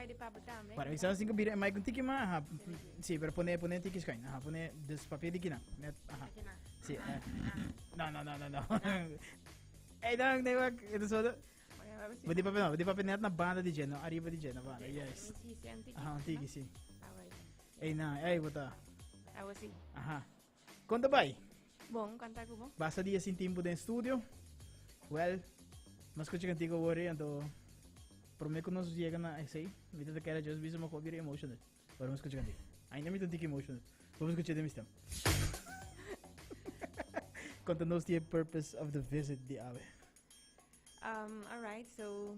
de papo também. Para isa assim que bira mai kunti ma ha. Sì, per pone tikis kain. Ha pone des papel di kina. Net aha. Aqui na. Sì. No. Eh dang wag ito so. Vedi pa net na banda di Genoa, arriba di Genoa, yes. Ah, tiki sì. Eh na, bota. Sì. Aha. Conta vai. Bom, cantar ko bom. Basta dia sin tempo de studio. Well, mas ko chikan tigo worry anto. Prometo que nós chega na essay. Me tenta que era just bisa mo ko bira emotional. Pero mas ko chikan tigo. Ainda me tenta emotional. Vamos ko chede mistam. Conta nos the purpose of the visit di ave. Alright, so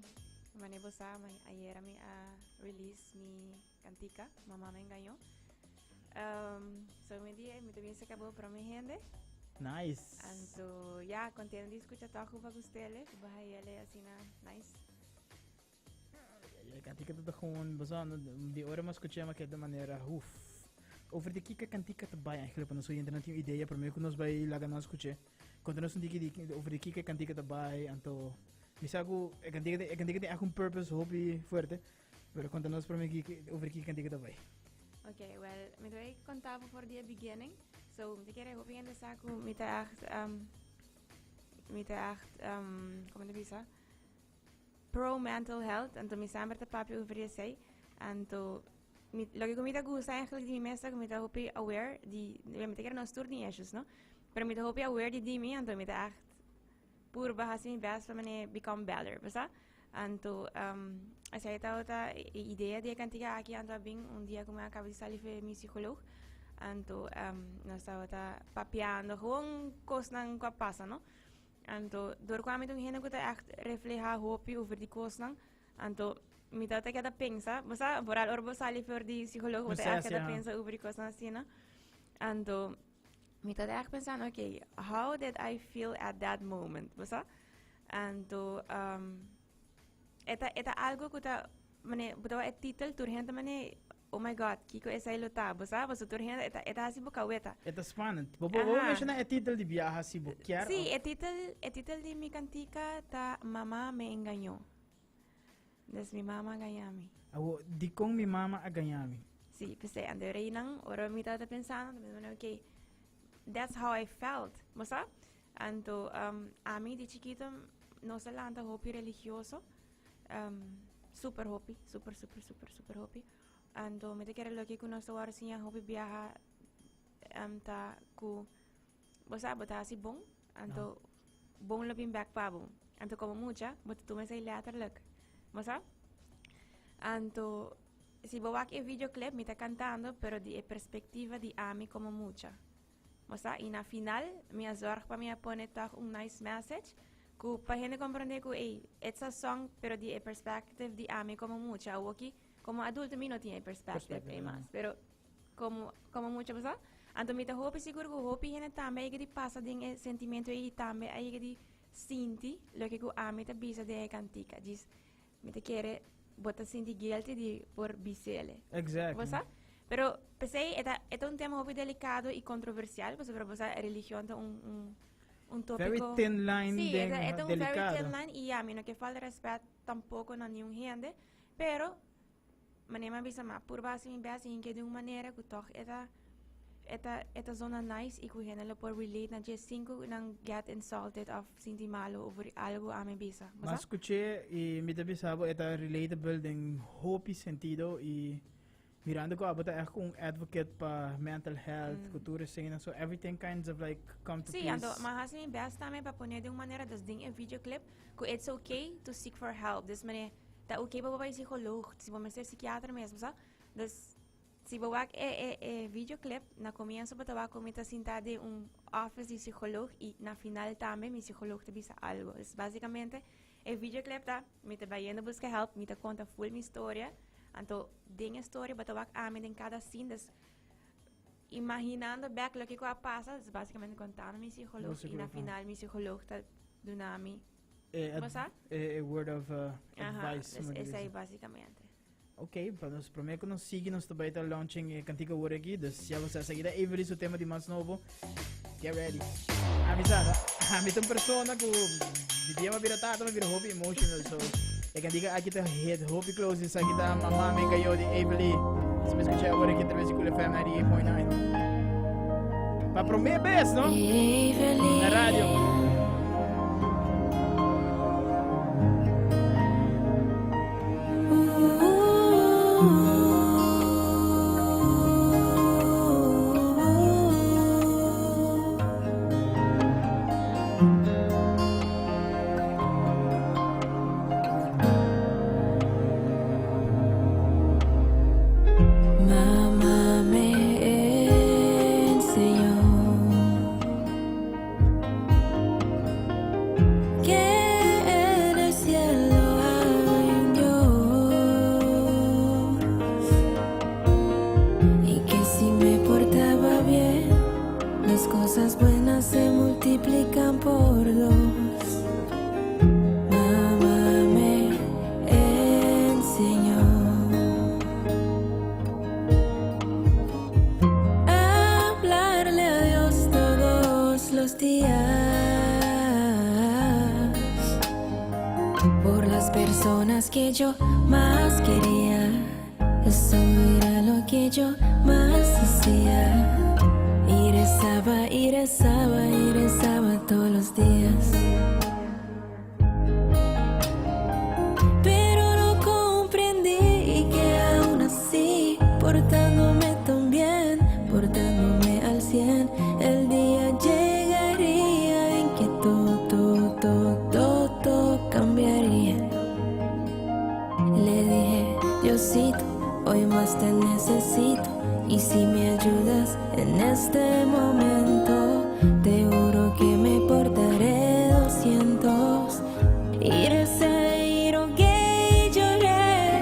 manebo sa may ayer mi release mi cantica, Mamá me engañó. So mi dia mi também se acabou para mi gente. Nice. And so contento de escuchar toco para ustedes, bahaya ele assim na nice. Cantica tudo gewoon bazan die ora mas ko chama que de maneira over de kika cantica te bai eigenlijk para nós ainda não tinha ideia para mim que nós vai laga nós escuche. Quando nós não over de kika cantica te bai anto misago cantica tem algum purpose hobby forte. Pero quando nós para mim over kika cantica te bai. Okay, well, me doy contar voor the beginning. So, me kere hoping in de saku met echt como te bisa pro mental health en to mi samen te papi over je zei en to lo que comita gusta eigenlijk die mesa comita hopi aware die me te kere no stur ni issues no pero me te hopi aware die mi en to me te echt pur bahasa mi best van me become better besa en to asa ita ota idea die kan tiga aqui ando bem dia como acaba de sair mi psicólogo anto nós estava papiando gewoon kos nang qua passa no anto door kwam ik toen heen ik echt refleja hopi over die kos nang anto mi tata kada pensa basta vooral orbo sali voor die psicoloog wat echt kada pensa over die kos nang sina anto mi tata echt pensa okay how did I feel at that moment basta anto eta algo kuta mane butawa et titel tur heen mane oh my god, Kiko essa luta, sabe? Você torrendo eta assim bocaueta. Eta spannend. Vou mencionar o título de viagem assim boquear. Sim, o título de mi cantica tá Mamá me engañó. Des mi mama ganhami. Di kong mi mama a ganhami. Sim, pensei, andei reinang, ora mi tata pensando, okay, that's how I felt, sabe? Anto a mim de chiquito nossa lanta hopi religioso. Super hopi, super hopi. Anto me te kere lo que kuno war siya hobi biyaha ta ku bosa bota si bong anto bong lobin back pa bong anto como mucha bota tu me say later look bosa anto si bawak e videoclip mi ta cantando pero di perspectiva di ami como mucha bosa y na final mi azorg pa mi pone tag un nice message ku pa gente comprende ku it's a song pero di perspective di ami como mucha woki como adulto mi no tiene perspective más pero como mucha cosa anto mi te hopi seguro que hopi hene tambe que di pasa din sentimento e tambe ai que di sinti lo que ku ami te bisa de cantica dis mi te quiere bota sinti guilty di por bisele exactly cosa pero pensei eta un tema hopi delicado y controversial pues pero cosa religión un tópico very thin line sí, es un delicado. very thin line y a mí no que falta respeto tampoco na nenhum gente pero manema bisa ma por base mi base in que de uma maneira que toch eta zona nice e que henela por relate na just 5 nang get insulted of sinti malo over algo a mi bisa mas escuché y mi tabi sabo eta relatable en hopi sentido y mirando ko abota ek un advocate pa mental health cultura singing so everything kinds of like come to sí, peace. Ando mas mi best também para poner de uma maneira das ding a videoclip que it's okay to seek for help this maneira tá ok para vai psicólogo se vamos ser psiquiatra mesmo sabe das se boak videoclip na comienzo para comita sentar de office de psicólogo e na final também mi psicólogo te bisa algo es basicamente videoclip tá me te vai indo buscar help me te conta full mi história então den história para mim em cada scene das imaginando back lo que passa basicamente contando mi psicólogo e na final mi psicólogo tá dunami a word of advice. Essa aí basicamente. Ok, para nos prometo que nos siga nos também tá launching cantiga word aqui, dus já você seguir Avali o tema de mais novo. Get ready. Avisada. A mim tem persona que vivia uma vira tata, uma vira hobby emotional, so Ik kan diga aqui tá head hope close isso aqui tá mamá me caiu de Avali. Se me escuchar agora aqui através de Cool FM 98.9. Para prometer best, não? Na rádio. Que yo más quería, eso era lo que yo más hacía. Y rezaba, y rezaba, y rezaba todos los días. Pero no comprendí que aún así, portándome tan bien, portándome al 100, el día llegaría en que todo cambiaría. Le dije, Diosito, hoy más te necesito. Y si me ayudas en este momento, te juro que me portaré 200. Y recé, y rogué, y lloré.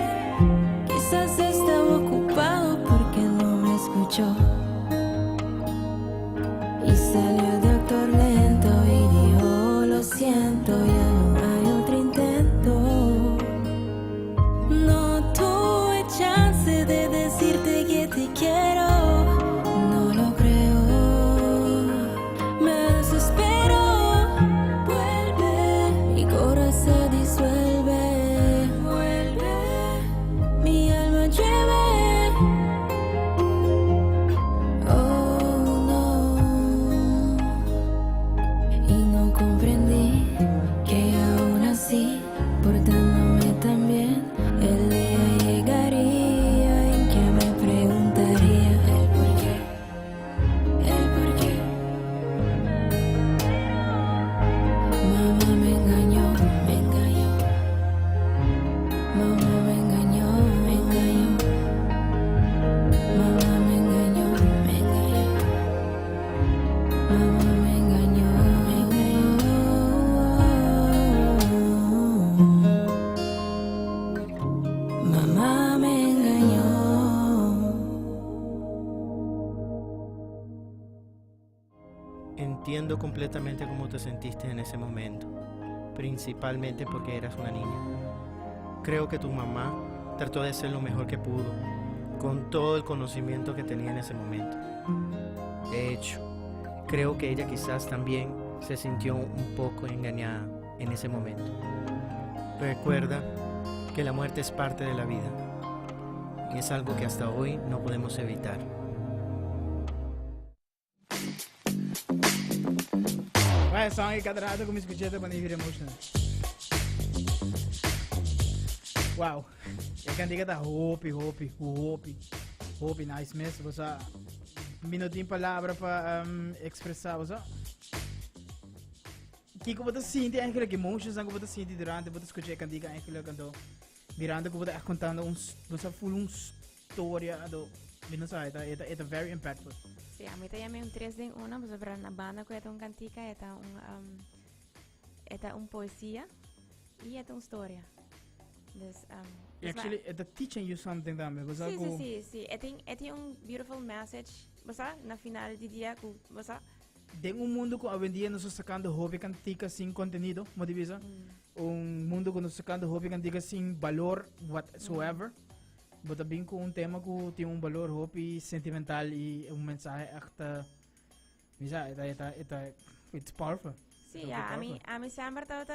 Quizás estaba ocupado porque no me escuchó. Y salió el doctor lento y dijo, lo siento, ya no hay otro intento. No tuve chance de decirte que te quiero. No lo creo, me desespero. Vuelve, mi corazón se disuelve. Vuelve, mi alma llueve. Oh no. Y no comprendí que aún así, portándome tan bien, el día llegaría en que me preguntaría el por qué, el por qué. Mamá me engañó, me engañó. Mamá me engañó, me engañó. Mamá me engañó, me engañó. Mamá me engañó, me engañó. Mamá me engañó. Entiendo completamente cómo te sentiste en ese momento, principalmente porque eras una niña. Creo que tu mamá trató de hacer lo mejor que pudo, con todo el conocimiento que tenía en ese momento. De hecho, creo que ella quizás también se sintió un poco engañada en ese momento. Recuerda que la muerte es parte de la vida y es algo que hasta hoy no podemos evitar. Vai, song ik had eruit om eens budgetten van hier emotional. Wow. Ik kan diga da hopi nice miss. Was a minutinho palavra para expressar, was a. Kiko wat sinti eigenlijk emotions ang wat sinti durante wat escuché kan diga eigenlijk ando. Mirando ko wat contando was a full storia ado. Não sei, é very impactful. Sí, a mí te llamé un 3 de 1, pues para una banda que es un cantica, es un poesía y es una historia. Entonces, Actually, it's teaching you something também. Sí. Es un beautiful message, ¿verdad? Na final del día, ¿verdad? De mundo que hoje em dia nós estamos sacando hobby cantica sem conteúdo, mo divisa. Mundo que nós estamos sacando hobby cantica sem valor whatsoever. Mas também com tema que tem valor hobby sentimental e mensagem echt, it's powerful. Sí, a mí siempre estaba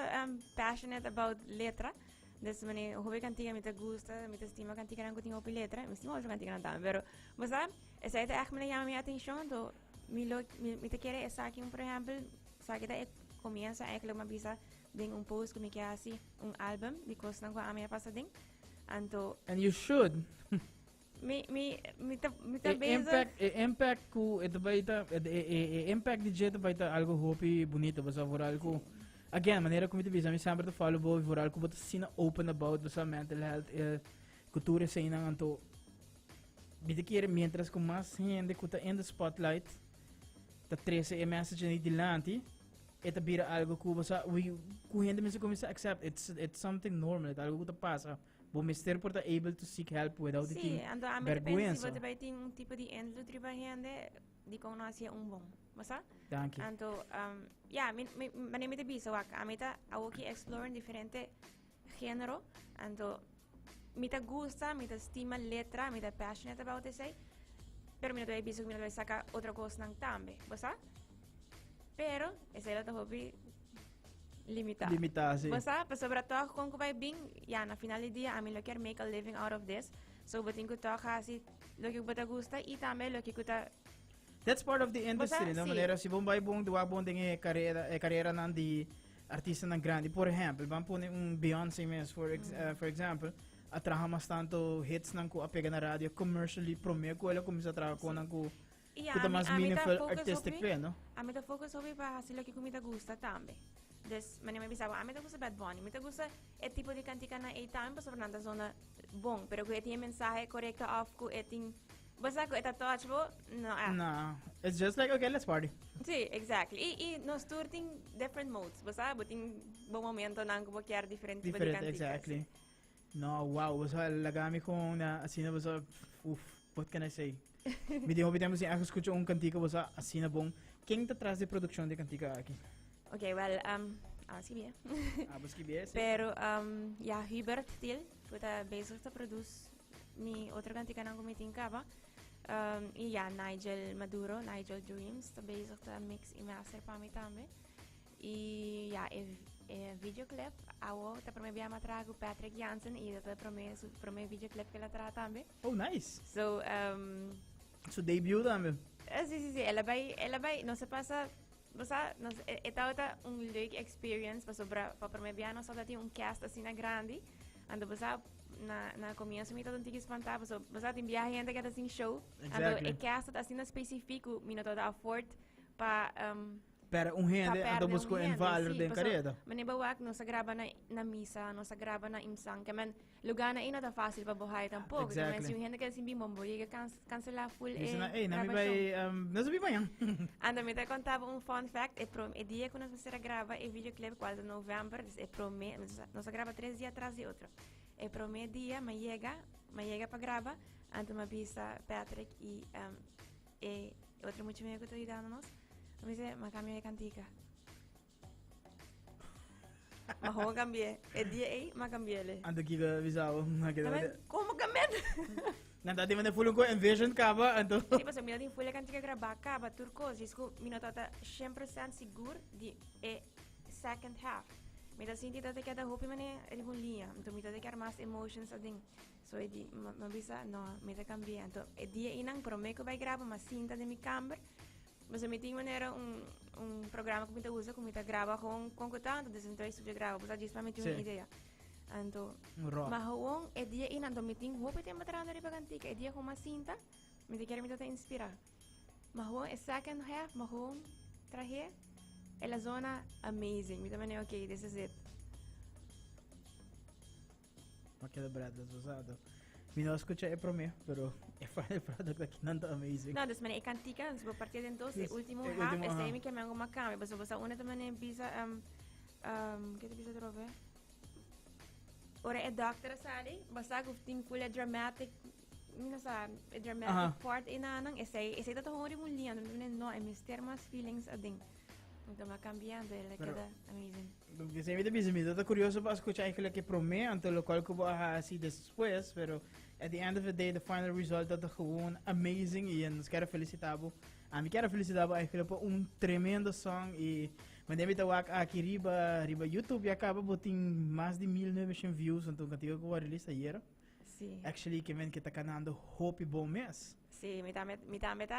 passionate about letra, Dus mane hobby cantiga me te gusta, me te estima cantiga nan kuting opi letra, me estima outra cantiga nan tam, pero basta essa é echt me llama minha atenção, do me te quer essa aqui por exemplo, sabe que começa eigenlijk uma bisa ding post como que é assim, álbum de coisas não com a minha passa ding. And you should. Me tá Impact ku ito ba ita impact DJ ito ba ita algo hopi bonito basta voral ko again maneira como te bisa mi sempre to follow boy voral ko basta sina open about basta mental health cultura sa inang anto bita kire mientras com mais gente que tá in the spotlight tá 13 message ni dilanti ita bira algo ku basta we ku gente mesmo começa a accept it's something normal algo que tá passa. Bom mister por estar able to seek help without it being vergonha. Sim, você vai ter tipo de endlo trabalhando de conhecer bom, masa? Thank you. Então, yeah, me te bisa wak, amita awoki exploring diferente género, então me te gusta, me te estima letra, me te passionate about it say, pero me te vai bisa que me te vai sacar outra coisa nang tambe, masa? Pero esse é o hobby limitado. Sim. Basta, sobre todo kung vai bing, ya na final do dia, amin lo quer make a living out of this. So, bating ko to kasi lo que bata gusta e também lo que kuta. That's part of the industry, no? Sim. Maneira, se bom vai bom, duwa bom tem carreira nan di artista nan grande. Por exemplo, vamos pôr Beyoncé mesmo, for example, atraha mas tanto hits nan ko apega na rádio commercially, promeo ko ela começa a trabalhar com nan ko kuta mas meaningful artistic pe, no? A mim tá focus sobre para assim lo que comida gusta também. Des, mas me bisava, a mim tá gusta Bad Bunny, me tá gusta tipo de cantica na A-Time, para sobre nada zona bom, pero que tem mensagem correta off ko eting basta ko eta touch bo, no, it's just like okay, let's party. Sí, exactly. E nós turting different modes, basta buting bom momento nang ko quer diferente tipo de cantica. Exactly. No, wow, basta lagami ko na assim na basta what can I say? Me dijo bitamos si ako escucho cantica basta assim na bom. Quem tá atrás de produção de cantica aqui? Okay, well, sí bien. Sí bien. Pero, ja, Hubert Til, puta bezig te produce mi otra cantica nang kumiting kaba. Y ja, Nigel Maduro, Nigel Dreams, te bezig te mix y master pa mi tambe. Y ja, videoclip, awo, te prome bia matrago Patrick Jansen y te prome videoclip que la tra tambe. Oh, nice. So, so debut tambe. Sí, ela vai, no se pasa. Basta, esta leuke experience para me biano só tem cast assim na grande, ando basta na começo me todo um tique espantado, basta tem viagem ainda que assim show, ando cast assim na específico, me não toda afford para para gente ando busco valor de carreira. Mas bawak no sa graba na misa, no sa graba na imsang, que man lugar na ina da fácil para buhay tampouco, que man se gente que assim bim bombo, ia cancelar full na mi vai não sabi ba yan. Ando me te contava fun fact, e dia que nós vamos gravar e videoclip quase novembro, é prome, nós grava 3 dias atrás de outro. É prome dia, mas chega para gravar, ando uma bisa Patrick e outro muito meio que tô dando nós. Me dice, ma cambio de cantica. Ma como cambié? El día ahí, ma cambié. Ando aqui visao. Como cambié? Nanta di mana fulung ko envision kaba ando. Sì, ma se mi dai in full cantica graba kaba turco, disco mi notata 100% sicuro di second half. Mi da senti dat ik da hopi mane rigunlia, então mi da que mais emotions ading. So di ma bisa no, mi da cambié. Então, e dia inang prometo vai grava ma cinta de mi camber. Mas eu me tinha maneira programa que eu uso, que eu grava com tanto, então isso eu gravo, mas disso para mim tinha uma ideia. Então, mas o é dia ina, então me tinha roupa tem matrando de bagantica, é dia com uma cinta, me te quero me te inspirar. Mas o é second half, mas o traje é a zona amazing, me também okay, this is it. Aquela brada usado. Mi no escuché promé, pero el final product aqui não tá amazing. Não, das maneira cantica, se partir de entonces, o último half, esse aí me que me hago uma cama, mas você uma também pisa que te pisa trove? Ora é doctor sali, basta que tem full dramatic, minasa dramatic part inanang, esse tá hori mo lian, não é mister mas feelings ading. Então vai cambiando, ela queda amazing. Você me diz, me tô curioso para escuchar aquilo que promé, então lo qual que vou assim depois, pero at the end of the day, the final result tá gewoon amazing e nos quero felicitar. A mim quero felicitar aquilo por tremendo som e Mandei me wak aqui riba YouTube e acaba botando mais de 1900 views, então contigo que eu release ayer. Sí. Actually, que ven que tá canando hope bom mes. Sí, me tá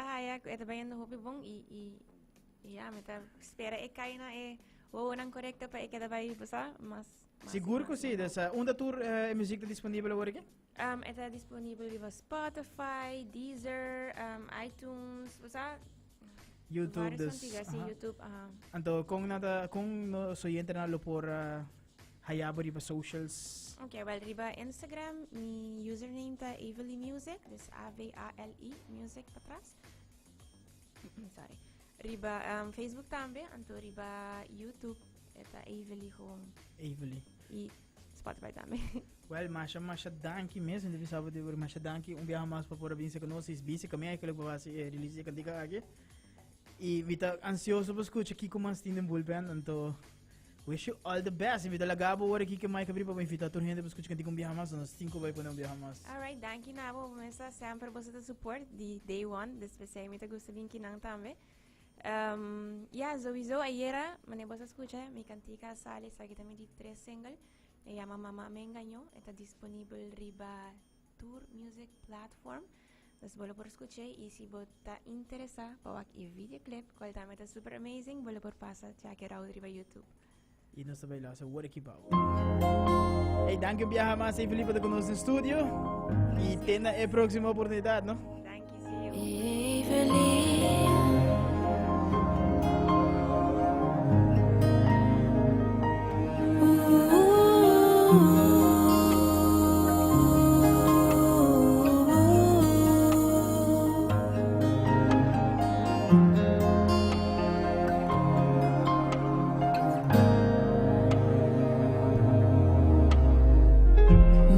haya, ito ba yung hopi bong yeah, me tá espera kaya na nang correcto pa kada ba basta mas Seguro que sim, dessa onde tour música disponível agora aqui? Ito disponível viva Spotify, Deezer, iTunes, basta YouTube vários contigas, sí, YouTube. Então, kung no so entra na por hayabo riba socials. Okay, well, riba Instagram, mi username ta Avali Music, this AVALE Music patras. Sorry. Riba Facebook tambe, anto riba YouTube, eta Avali Home. Avali. E Spotify tambe. Well, masha danki mesmo, devi saber de masha danki, biarra mais para por abrir conosco, se kami ay kailan ba release kan diga aqui. E vita ansioso para escutar aqui como assim no bullpen, então wish you all the best. Invita lagabo ora aqui que mais abrir para invitar toda gente para escutar cantigo biarra mais, nós 5 vai para biarra mais. Alright, danke nabo, mesa sempre você support di day one, despecial me ta gusto bin kinang tambe. Yeah, sowieso ayer me você escucha mi cantica sale, sa kita mi di 3 single. Se llama Mamá me engañó, está disponible riba Tour Music Platform. Entonces, vuelvo por escuchar y si vos está interesado, para el videoclip, cual también está super amazing, vuelvo por pasar, check it out riba YouTube. E nós também lá, so what aqui pau. Hey, danke biarra mais aí Felipe com nós no estúdio. E tem a próxima oportunidade, não? Thank you, see you.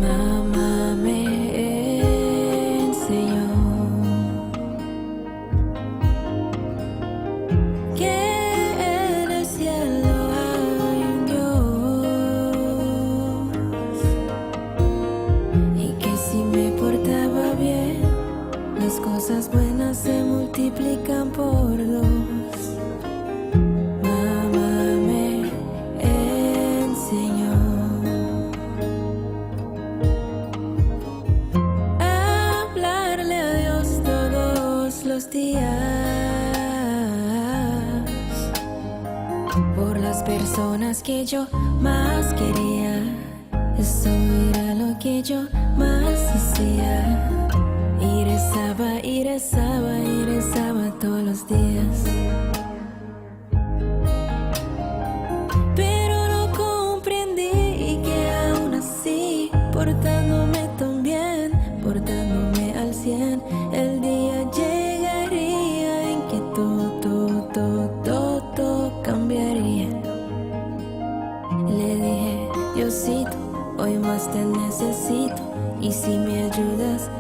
Mamá me enseñó que en el cielo hay un Dios y que si me portaba bien, las cosas buenas se multiplican por 2. Mamá me enseñó los días por las personas que yo más quería. Eso era lo que yo más hacía. Y rezaba, y rezaba, y rezaba todos los días. Pero no comprendí que aún así, portándome tan bien, portándome al 100, el día llegaría en que todo cambiaría. Le dije, Diosito, hoy más te necesito, y si me ayudas